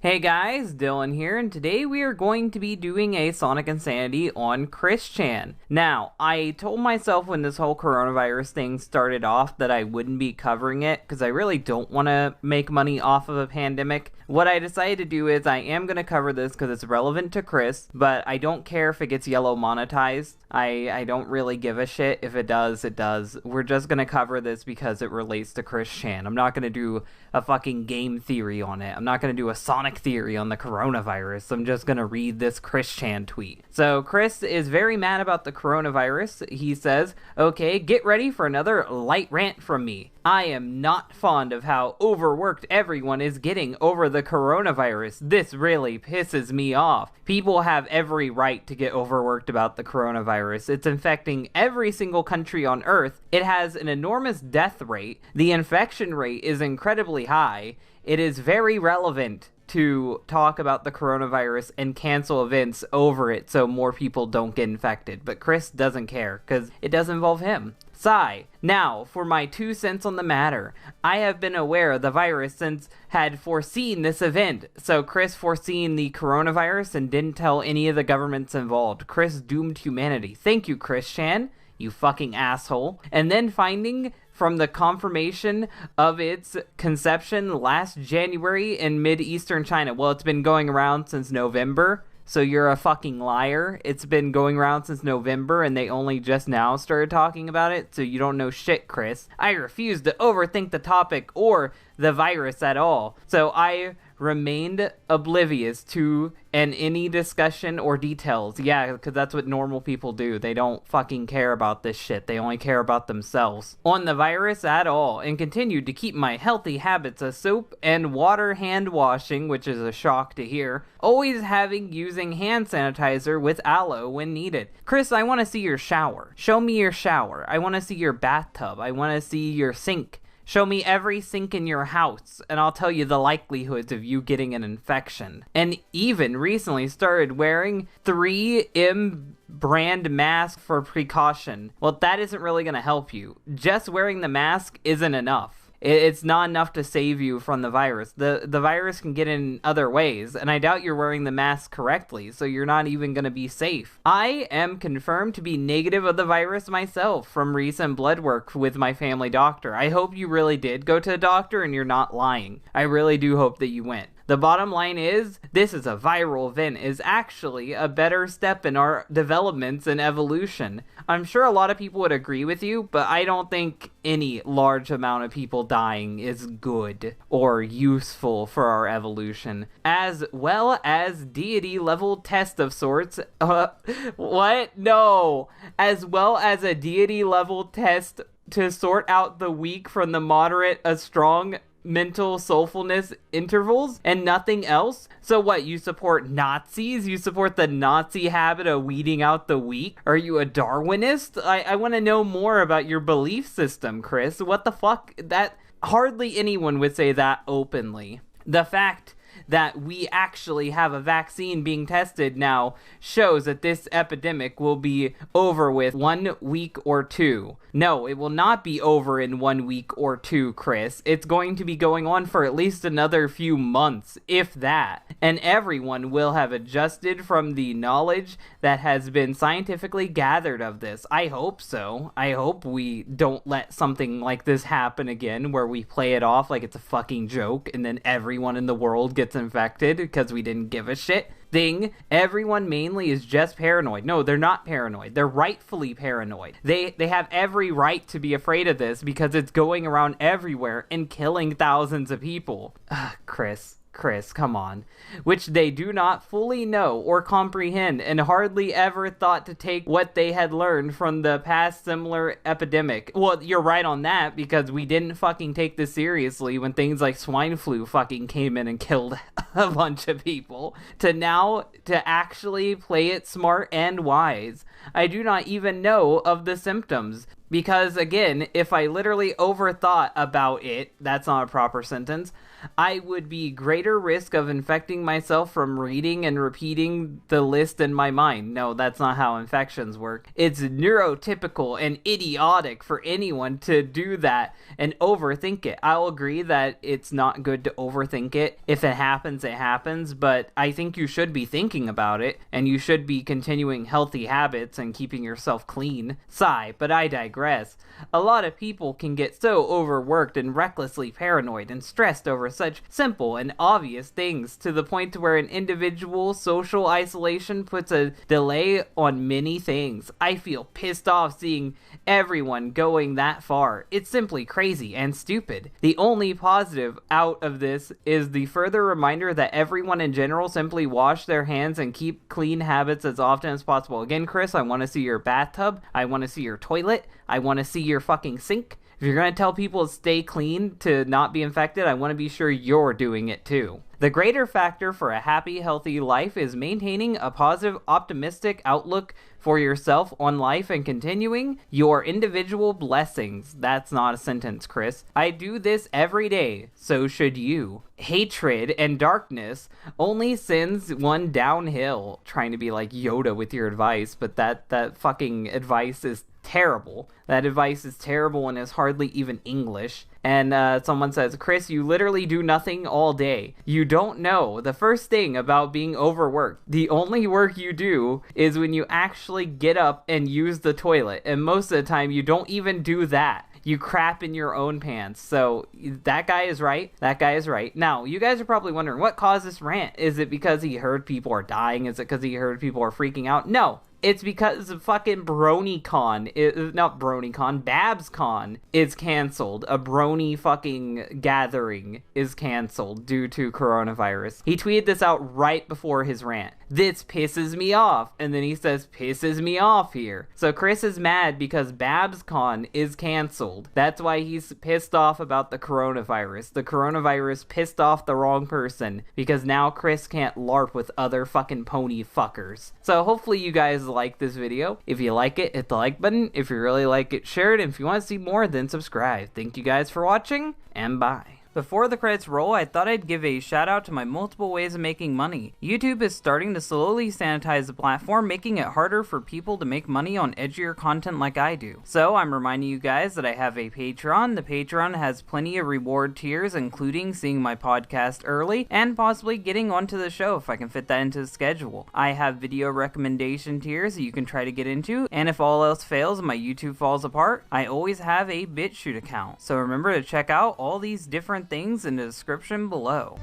Hey guys, Dylan here, and today we are going to be doing a Sonic Insanity on Chris Chan. Now, I told myself when this whole coronavirus thing started off that I wouldn't be covering it, because I really don't want to make money off of a pandemic. What I decided to do is I am going to cover this because it's relevant to Chris, but I don't care if it gets yellow monetized. I don't really give a shit. If it does, it does. We're just going to cover this because it relates to Chris Chan. I'm not going to do a fucking game theory on it. I'm not going to do a Sonic theory on the coronavirus. I'm just going to read this Chris Chan tweet. So Chris is very mad about the coronavirus. He says, "Okay, get ready for another light rant from me. I am not fond of how overworked everyone is getting over the coronavirus. This really pisses me off. People have every right to get overworked about the coronavirus. It's infecting every single country on Earth. It has an enormous death rate. The infection rate is incredibly high. It is very relevant to talk about the coronavirus and cancel events over it so more people don't get infected." But Chris doesn't care because it does involve him. Sigh. Now, for my 2 cents on the matter. I have been aware of the virus since had foreseen this event. So Chris foreseen the coronavirus and didn't tell any of the governments involved. Chris doomed humanity. Thank you, Chris Chan, you fucking asshole. And then finding from the confirmation of its conception last January in mid-eastern China. Well, it's been going around since November. So you're a fucking liar. It's been going around since November and they only just now started talking about it, so you don't know shit, Chris. I refuse to overthink the topic or the virus at all. So I remained oblivious to any discussion or details. Yeah, because that's what normal people do. They don't fucking care about this shit. They only care about themselves. On the virus at all, and continued to keep my healthy habits of soap and water hand washing, which is a shock to hear. Always using hand sanitizer with aloe when needed. Chris, I want to see your shower. Show me your shower. I want to see your bathtub. I want to see your sink. Show me every sink in your house, and I'll tell you the likelihoods of you getting an infection. And even recently started wearing 3M brand mask for precaution. Well, that isn't really going to help you. Just wearing the mask isn't enough. It's not enough to save you from the virus. The virus can get in other ways, and I doubt you're wearing the mask correctly, so you're not even going to be safe. I am confirmed to be negative of the virus myself from recent blood work with my family doctor. I hope you really did go to the doctor and you're not lying. I really do hope that you went. The bottom line is, this is a viral event is actually a better step in our developments and evolution. I'm sure a lot of people would agree with you, but I don't think any large amount of people dying is good or useful for our evolution. As well as deity level test of sorts. What? No. As well as a deity level test to sort out the weak from the moderate, a strong mental soulfulness intervals and nothing else? So what, you support Nazis? You support the Nazi habit of weeding out the weak? Are you a Darwinist? I want to know more about your belief system, Chris. What the fuck? That hardly anyone would say that openly. The fact that we actually have a vaccine being tested now shows that this epidemic will be over with 1 week or 2. No, it will not be over in 1 week or 2, Chris. It's going to be going on for at least another few months, if that. And everyone will have adjusted from the knowledge that has been scientifically gathered of this. I hope so. I hope we don't let something like this happen again, where we play it off like it's a fucking joke and then everyone in the world gets infected because we didn't give a shit. Everyone mainly is just paranoid. No, they're not paranoid. They're rightfully paranoid. They have every right to be afraid of this because it's going around everywhere and killing thousands of people. Chris, come on. Which they do not fully know or comprehend and hardly ever thought to take what they had learned from the past similar epidemic. Well, you're right on that because we didn't fucking take this seriously when things like swine flu fucking came in and killed a bunch of people. To actually play it smart and wise. I do not even know of the symptoms. Because again, if I literally overthought about it, that's not a proper sentence, I would be greater risk of infecting myself from reading and repeating the list in my mind. No, that's not how infections work. It's neurotypical and idiotic for anyone to do that and overthink it. I'll agree that it's not good to overthink it. If it happens, it happens, but I think you should be thinking about it, and you should be continuing healthy habits and keeping yourself clean. Sigh, but I digress. A lot of people can get so overworked and recklessly paranoid and stressed over such simple and obvious things to the point where an individual's social isolation puts a delay on many things. I feel pissed off seeing everyone going that far. It's simply crazy and stupid. The only positive out of this is the further reminder that everyone in general simply wash their hands and keep clean habits as often as possible. Again, Chris, I want to see your bathtub. I want to see your toilet. I want to see your fucking sink. If you're going to tell people to stay clean to not be infected, I want to be sure you're doing it too. The greater factor for a happy, healthy life is maintaining a positive, optimistic outlook for yourself on life and continuing your individual blessings. That's not a sentence, Chris. I do this every day, so should you. Hatred and darkness only sends one downhill. Trying to be like Yoda with your advice, but that fucking advice is terrible. That advice is terrible and is hardly even English. And someone says, Chris, you literally do nothing all day. You don't know the first thing about being overworked. The only work you do is when you actually get up and use the toilet. And most of the time, you don't even do that. You crap in your own pants. So that guy is right. That guy is right. Now, you guys are probably wondering, what caused this rant? Is it because he heard people are dying? Is it because he heard people are freaking out? No. It's because fucking BronyCon, not BronyCon, BabsCon is canceled. A brony fucking gathering is canceled due to coronavirus. He tweeted this out right before his rant. This pisses me off. And then he says, pisses me off here. So Chris is mad because BabsCon is canceled. That's why he's pissed off about the coronavirus. The coronavirus pissed off the wrong person because now Chris can't LARP with other fucking pony fuckers. So hopefully you guys like this video. If you like it, hit the like button. If you really like it, share it. And if you want to see more, then subscribe. Thank you guys for watching, and bye. Before the credits roll, I thought I'd give a shout out to my multiple ways of making money. YouTube is starting to slowly sanitize the platform, making it harder for people to make money on edgier content like I do. So I'm reminding you guys that I have a Patreon. The Patreon has plenty of reward tiers, including seeing my podcast early and possibly getting onto the show if I can fit that into the schedule. I have video recommendation tiers that you can try to get into, and if all else fails and my YouTube falls apart, I always have a BitChute account. So remember to check out all these different things in the description below.